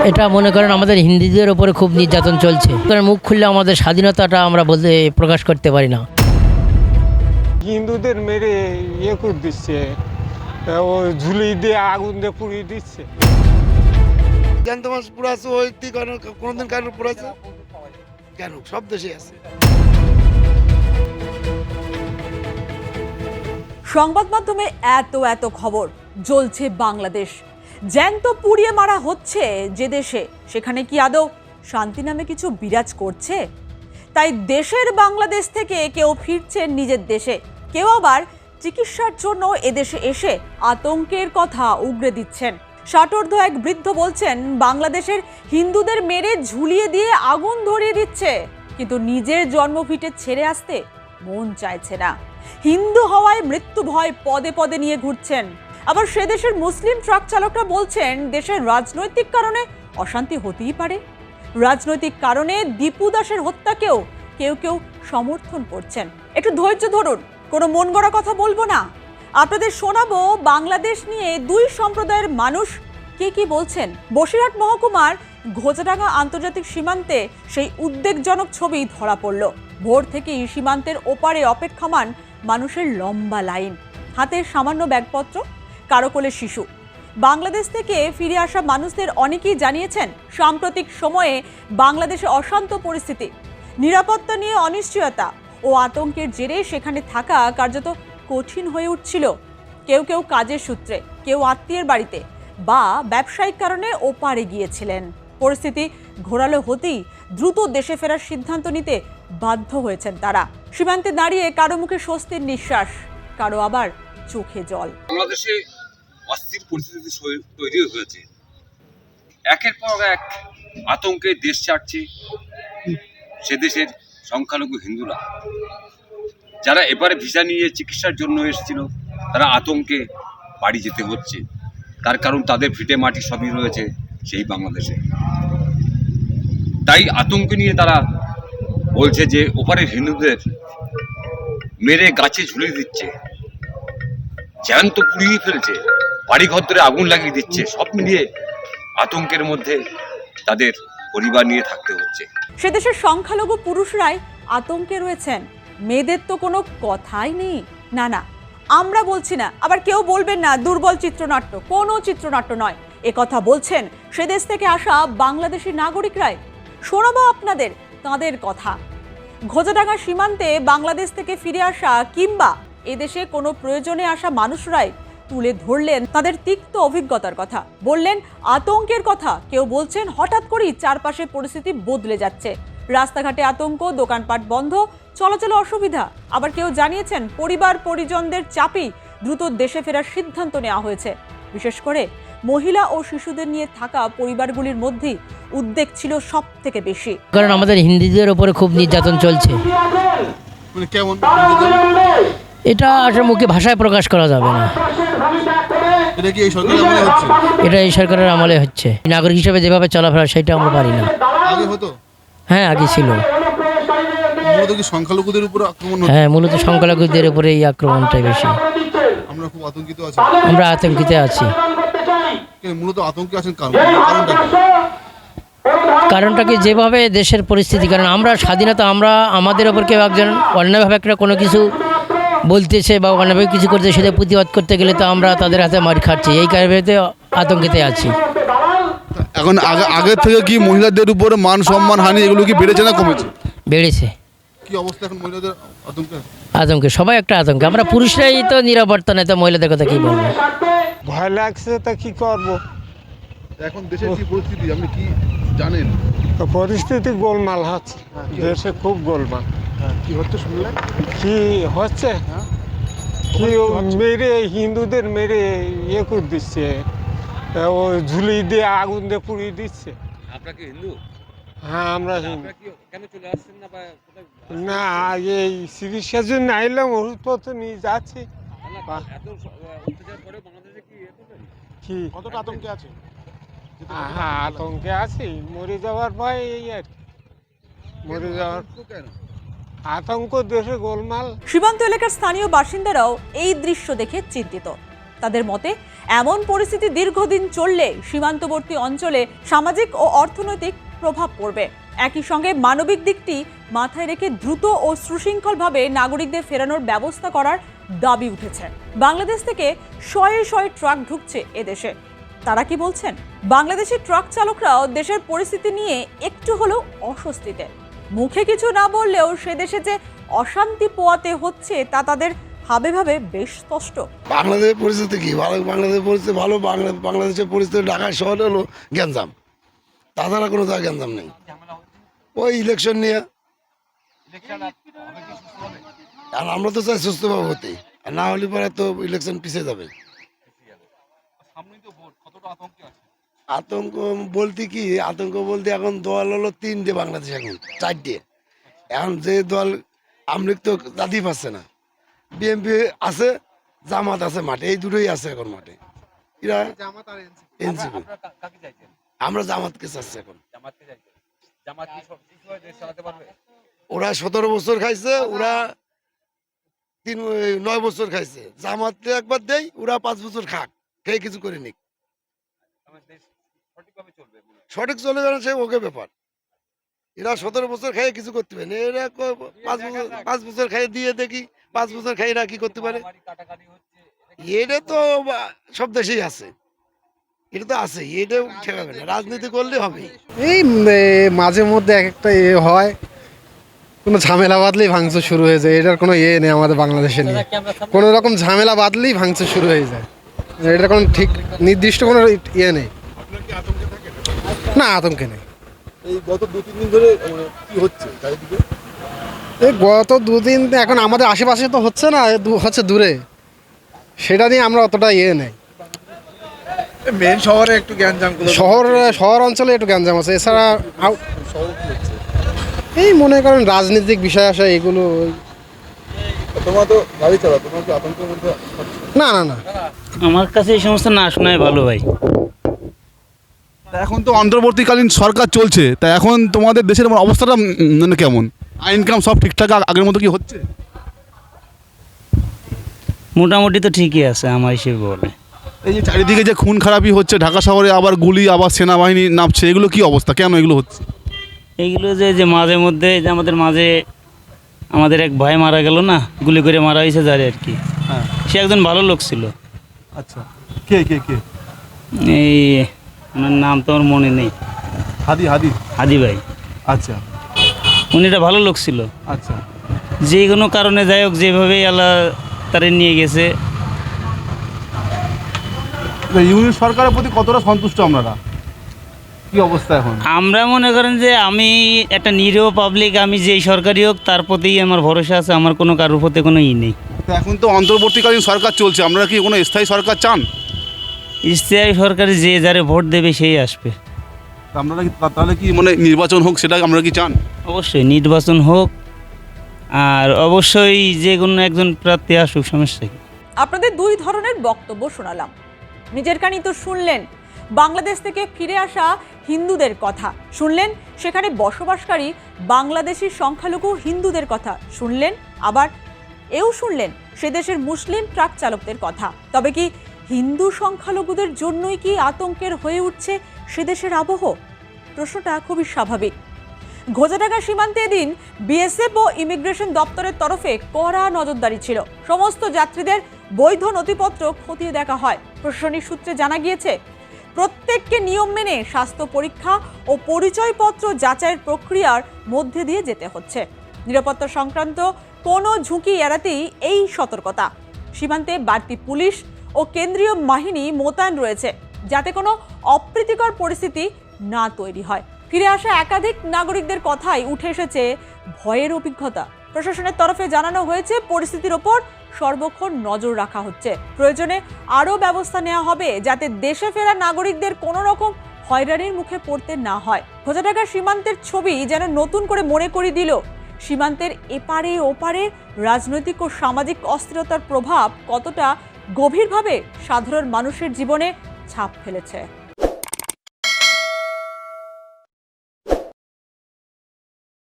এটা মনে করেন আমাদের হিন্দুদের ওপরে খুব নির্যাতন চলছে, মুখ খুললে আমাদের স্বাধীনতাটা আমরা বলতে প্রকাশ করতে পারি না। হিন্দুদের মেরে ইয়ে করে দিচ্ছে, ও ঝুলি দিয়ে আগুন দিয়ে পুড়িয়ে দিচ্ছে। জ্যান্ত মাছ পুরাছে, ওই কোনোদিন কারণ পুরাছে কেন? সব দেশে আছে। সংবাদ মাধ্যমে এত খবর জ্বলছে বাংলাদেশ, জ্যান্ত পুড়িয়ে মারা হচ্ছে যে দেশে, সেখানে কি আদৌ শান্তি নামে কিছু বিরাজ করছে? তাই দেশের বাংলাদেশ থেকে কেউ ফিরছেন নিজের দেশে, কেউ আবার চিকিৎসার জন্য এদেশে এসে আতঙ্কের কথা উগরে দিচ্ছেন। ষাটোর্ধ এক বৃদ্ধ বলছেন, বাংলাদেশের হিন্দুদের মেরে ঝুলিয়ে দিয়ে আগুন ধরিয়ে দিচ্ছে, কিন্তু নিজের জন্মভিটে ছেড়ে আসতে মন চাইছে না। হিন্দু হওয়ায় মৃত্যু ভয় পদে পদে নিয়ে ঘুরছেন। আবার সে দেশের মুসলিম ট্রাক চালকরা বলছেন, দেশের রাজনৈতিক কারণে অশান্তি হতেই পারে। রাজনৈতিক কারণে দীপু দাসের হত্যাকেও কেউ সমর্থন করছেন। একটু ধৈর্য ধরুন, কোনো মন গড়া কথা বলবো না। আপনাদের শোনাবো বাংলাদেশ নিয়ে দুই সম্প্রদায়ের মানুষ কি বলছেন। বসিরহাট মহকুমার ঘোজাডাঙ্গা আন্তর্জাতিক সীমান্তে সেই উদ্বেগজনক ছবি ধরা পড়ল। ভোর থেকেই সীমান্তের ওপারে অপেক্ষমান মানুষের লম্বা লাইন, হাতে সামান্য ব্যাগপত্র, কারো কোলে শিশু। বাংলাদেশ থেকে ফিরে আসা মানুষদের অনেকেই জানিয়েছেন, সাম্প্রতিক সময়ে বাংলাদেশে অশান্ত পরিস্থিতি, নিরাপত্তা নিয়ে অনিশ্চয়তা ও আতঙ্কের জেরে সেখানে থাকা কার্যত কঠিন হয়ে উঠছিল। কেউ কাজের সূত্রে, কেউ আত্মীয়ের বাড়িতে বা ব্যবসায়িক কারণে ওপারে গিয়েছিলেন। পরিস্থিতি ঘোরালো হতেই দ্রুত দেশে ফেরার সিদ্ধান্ত নিতে বাধ্য হয়েছেন তারা। সীমান্তে দাঁড়িয়ে কারো মুখে স্বস্তির নিঃশ্বাস, কারো আবার চোখে জল। বাংলাদেশে অস্থির পরিস্থিতি তৈরি হয়েছে, একের পর এক আতঙ্কে দেশ ছাড়ছে সে দেশের সংখ্যালঘু হিন্দুরা, যারা এবারে ভিসা নিয়ে চিকিৎসার জন্য এসেছিল তারা আতঙ্কে বাড়ি যেতে হচ্ছে। তার কারণ তাদের ভিটে মাটি সবই রয়েছে সেই বাংলাদেশে। তাই আতঙ্ক নিয়ে তারা বলছে যে ওপারের হিন্দুদের মেরে গাছে ঝুলিয়ে দিচ্ছে, জ্যান্ত পুড়িয়ে ফেলছে, বাড়িঘর ধরে আগুন লাগিয়ে দিচ্ছে। সব মিলিয়ে আতঙ্কের মধ্যে তাদের পরিবার নিয়ে থাকতে হচ্ছে। সে দেশের সংখ্যালঘু পুরুষরাই আতঙ্কে রয়েছেন, মেয়েদের তো কোনো কথাই নেই। না, আমরা বলছি না, আবার কেউ বলবেন না দুর্বল চিত্রনাট্য, কোনো চিত্রনাট্য নয়। কথা বলছেন সে দেশ থেকে আসা বাংলাদেশি নাগরিকরাই। শোনাবো আপনাদের তাঁদের কথা। ঘোজাডাঙ্গা সীমান্তে বাংলাদেশ থেকে ফিরে আসা কিংবা এদেশে কোনো প্রয়োজনে আসা মানুষরাই তুলে ধরলেন তাদের তিক্ত অভিজ্ঞতার কথা, বললেন আতঙ্কের কথা। কেউ বলছেন হঠাৎ করেই চারপাশে পরিস্থিতি বদলে যাচ্ছে, রাস্তাঘাটে আতঙ্ক, দোকানপাট বন্ধ, চলাচলে অসুবিধা। আবার কেউ জানিয়েছেন পরিবার পরিজনদের চাপেই দ্রুত দেশে ফেরার সিদ্ধান্ত নেওয়া হয়েছে। বিশেষ করে মহিলা ও শিশুদের নিয়ে থাকা পরিবারগুলির মধ্যেই উদ্বেগ ছিল সব থেকে বেশি, কারণ আমাদের হিন্দুদের ওপরে খুব নির্যাতন চলছে। এটা আসলে মুখে ভাষায় প্রকাশ করা যাবে না। এটা এই সরকারের আমলে হচ্ছে। নাগরিক হিসেবে যেভাবে চলাফেরা সেটা আমরা পারি না। হ্যাঁ, আগে ছিল। হ্যাঁ, মূলত সংখ্যালঘুদের উপরে এই আক্রমণটাই বেশি। আমরা আতঙ্কিত আছি। কারণটা কি, যেভাবে দেশের পরিস্থিতি, কারণ আমরা স্বাধীনতা, আমরা আমাদের ওপর কেউ একজন অন্যায়ভাবে একটা কোনো কিছু বলতেছে বা অন্যায়ভাবে কিছু করতে, সেটা প্রতিবাদ করতে গেলে তো আমরা তাদের হাতে মার খাচ্ছি। এই কারণে আতঙ্কিত আছি। এখন আগের থেকে কি মহিলাদের উপরে মান সম্মান হানি এগুলো কি বেড়েছে না কমেছে? বেড়েছে। কি অবস্থা এখন মহিলাদের আতঙ্কে? সবাই একটা আতঙ্কে। আমরা পুরুষরাই তো নিরাপত্তা নেই, তো মহিলাদের কথা কি বলবো? ভয় লাগছে, তা কি করবো? এখন দেশের কি পরিস্থিতি আপনি কি জানেন? পরিস্থিতি গোলমাল হচ্ছে, দেশে খুব গোলমাল। কি হচ্ছে শুনলেন? কি হচ্ছে? কি মেরে হিন্দুদের মেরে ইয়ে করে দিচ্ছে, ও ঝুলি দিয়ে আগুন দিয়ে পুড়িয়ে দিচ্ছে। আপনারা কি হিন্দু? হ্যাঁ, আমরা হিন্দু। কেন চলে আসছেন না? না, এই চিকিৎসার জন্য আইলাম, ওষুধপত্র নিয়ে যাচ্ছি। কি কতটা আতঙ্কে আছে? হ্যাঁ, আতঙ্কে আছি, মরে যাওয়ার ভয়। এই আর কি, মরে যাওয়ার আতঙ্ক, দেশে গোলমাল। সীমান্ত এলাকার স্থানীয় বাসিন্দারাও এই দৃশ্য দেখে চিন্তিত। তাদের মতে এমন পরিস্থিতি দীর্ঘদিন চললে সীমান্তবর্তী অঞ্চলে সামাজিক ও অর্থনৈতিক প্রভাব পড়বে। একই সঙ্গে মানবিক দিকটি মাথায় রেখে দ্রুত ও সুশৃঙ্খলভাবে নাগরিকদের ফেরানোর ব্যবস্থা করার দাবি উঠেছে। বাংলাদেশ থেকে শয়ে শয়ে ট্রাক ঢুকছে এদেশে। তারা কি বলছেন? বাংলাদেশি ট্রাক চালকরাও দেশের পরিস্থিতি নিয়ে একটু হলেও অস্বস্তিতে। মুখে কিছু না বললেও সে দেশে যে অশান্তি পোয়াতে হচ্ছে তা তাদের ভাবে ভাবে বেশ স্পষ্ট। বাংলাদেশের পরিস্থিতি কি ভালো? বাংলাদেশের পরিস্থিতি ভালো। বাংলাদেশের পরিস্থিতি ঢাকা শহরে হলো গ্যাঞ্জাম, তাছাড়া কোনো জায়গায় গ্যাঞ্জাম নেই। ওই ইলেকশন নিয়ে আর আমরা তো চাই সুস্থভাবে হতে, আর না হলে পরে তো ইলেকশন পিছিয়ে যাবে। আতঙ্ক বলতে কি, আতঙ্ক বলতে এখন দল হলো 3টে, বাংলাদেশ এখন 4টে। এখন যে দল আমলিক তো জাতি পাচ্ছে না, বিএনপি আছে, জামাত আছে মাঠে, এই দুটোই আছে এখন মাঠে। এরা এনসিপি, আমরা জামাতকে চাচ্ছি এখন। ওরা 17 বছর খাইছে, ওরা 9 বছর খাইছে। জামাতকে একবার দেয়, ওরা 5 বছর খাক, খেয়ে কিছু করে নিক, সঠিক চলে যাবে সে ওকে ব্যাপার। এরা 17 বছর খাইয়ে কিছু করতে পারে না। এরা 5 বছর খাইয়ে দিয়ে দেখি 5 বছর খাই এরা কি করতে পারে। এটা তো সব দেশেই আছে, এটা তো আছে, এটাও ঠেকাবে না, রাজনীতি করলে হবে। এই মাঝে মধ্যে এক একটা হয়, কোনো ঝামেলা বাঁধলেই ভাঙচুর শুরু হয়ে যায়। এটার কোনো নেই আমাদের বাংলাদেশে নিয়ে, কোনো রকম ঝামেলা বাঁধলেই ভাঙচুর শুরু হয়ে যায়। এটার কোনো ঠিক নির্দিষ্ট কোনো নেই। না, আতঙ্কে নেই। এই গত 2-3 দিন ধরে কি হচ্ছে চারিদিকে? এই গত 2 দিন এখন আমাদের আশেপাশে তো হচ্ছে না, হচ্ছে দূরে, সেটা নিয়ে আমরা অতটা নেই। মেন শহরে একটু গ্যাঞ্জাম, শহর অঞ্চলে একটু গ্যাঞ্জাম আছে, এছাড়া এই মনে করেন রাজনৈতিক বিষয় আসে এগুলো। তোমরা তো গাড়ি চালাও, তোমরা কি আতঙ্কের মধ্যে? না না না, আমার কাছে এই সমস্ত না শোনাই ভালো ভাই। এখন তো অন্তর্বর্তীকালীন সরকার চলছে, তা এখন তোমাদের দেশের অবস্থাটা মানে কেমন? আইন কাম সব ঠিকঠাক আগের মতো কি হচ্ছে? মোটামুটি তো ঠিকই আছে আমার হিসেবে বলে। এই যে চারিদিকে যে খুন খারাপি হচ্ছে, ঢাকা শহরে আবার গুলি, আবার সেনাবাহিনী নামছে, এগুলো কি অবস্থা, কেন এগুলো হচ্ছে? এইগুলো যে মাঝে মধ্যে যে আমাদের মাঝে আমাদের এক ভাই মারা গেল না, গুলি করে মারা হয়েছে যারে আর কি। হ্যাঁ, সে একজন ভালো লোক ছিল। আচ্ছা, কে কে কে? এই ওনার নাম তো আমার মনে নেই। হাদি ভাই। আচ্ছা উনি একটা ভালো লোক ছিল। আচ্ছা, যে কোনো কারণে যাই হোক, যেভাবেই আল্লাহ তারে নিয়ে গেছে। ইউনিট সরকারের প্রতি কতটা সন্তুষ্ট আপনারা? কি অবস্থা এখন? আমরা মনে করেন যে আমি একটা নিরীহ পাবলিক, আমি যেই সরকারি হোক তার প্রতিই আমার ভরসা আছে, আমার কোনো কারোর প্রতি কোনো নেই। তো এখন তো অন্তর্বর্তীকালীন সরকার চলছে, আপনারা কি কোনো স্থায়ী সরকার চান? স্থায়ী সরকারে যে যারে ভোট দেবে সেই আসবে। আপনারা কি তাহলে কি মানে নির্বাচন হোক, সেটা আপনারা কি চান? অবশ্যই নির্বাচন হোক, আর অবশ্যই যে কোনো একজন প্রার্থী আসুক, সমস্যা কি। আপনাদের 2 ধরনের বক্তব্য শোনালাম, নিজের কানি তো শুনলেন বাংলাদেশ থেকে ফিরে আসা হিন্দুদের কথা, শুনলেন সেখানে বসবাসকারী বাংলাদেশি সংখ্যালঘু হিন্দুদের কথা, শুনলেন আবার এও শুনলেন সে দেশের মুসলিম ট্রাক চালকদের কথা। তবে কি হিন্দু সংখ্যালঘুদের জন্যই কি আতঙ্কের হয়ে উঠছে সে দেশের আবহ? প্রশ্নটা খুবই স্বাভাবিক। ঘোজাডাঙ্গা সীমান্তে এদিন বিএসএফ ও ইমিগ্রেশন দপ্তরের তরফে কড়া নজরদারি ছিল। সমস্ত যাত্রীদের বৈধ নথিপত্র খতিয়ে দেখা হয়। প্রশাসনিক সূত্রে জানা গিয়েছে, প্রত্যেককে নিয়ম মেনে স্বাস্থ্য পরীক্ষা ও পরিচয়পত্র যাচাইয়ের প্রক্রিয়ার মধ্যে দিয়ে যেতে হচ্ছে। নিরাপত্তা সংক্রান্ত কোনো ঝুঁকি এড়াতেই এই সতর্কতা। সীমান্তে বাড়তি পুলিশ ও কেন্দ্রীয় বাহিনী মোতায়েন রয়েছে, যাতে কোনো অপ্রীতিকর পরিস্থিতি না তৈরি হয়। ফিরে আসা একাধিক নাগরিকদের কথাই উঠে এসেছে ভয়ের অভিজ্ঞতা। প্রশাসনের তরফে জানানো হয়েছে, পরিস্থিতির ওপর সর্বক্ষণ নজর রাখা হচ্ছে। প্রয়োজনে আরও ব্যবস্থা নেওয়া হবে, যাতে দেশে ফেরা নাগরিকদের কোনো রকম হয়রানির মুখে পড়তে না হয়। ঘোজাডাঙ্গা সীমান্তের ছবি যেন নতুন করে মনে করিয়ে দিল সীমান্তের এপারে ওপারে রাজনৈতিক ও সামাজিক অস্থিরতার প্রভাব কতটা গভীরভাবে সাধারণ মানুষের জীবনে ছাপ ফেলেছে।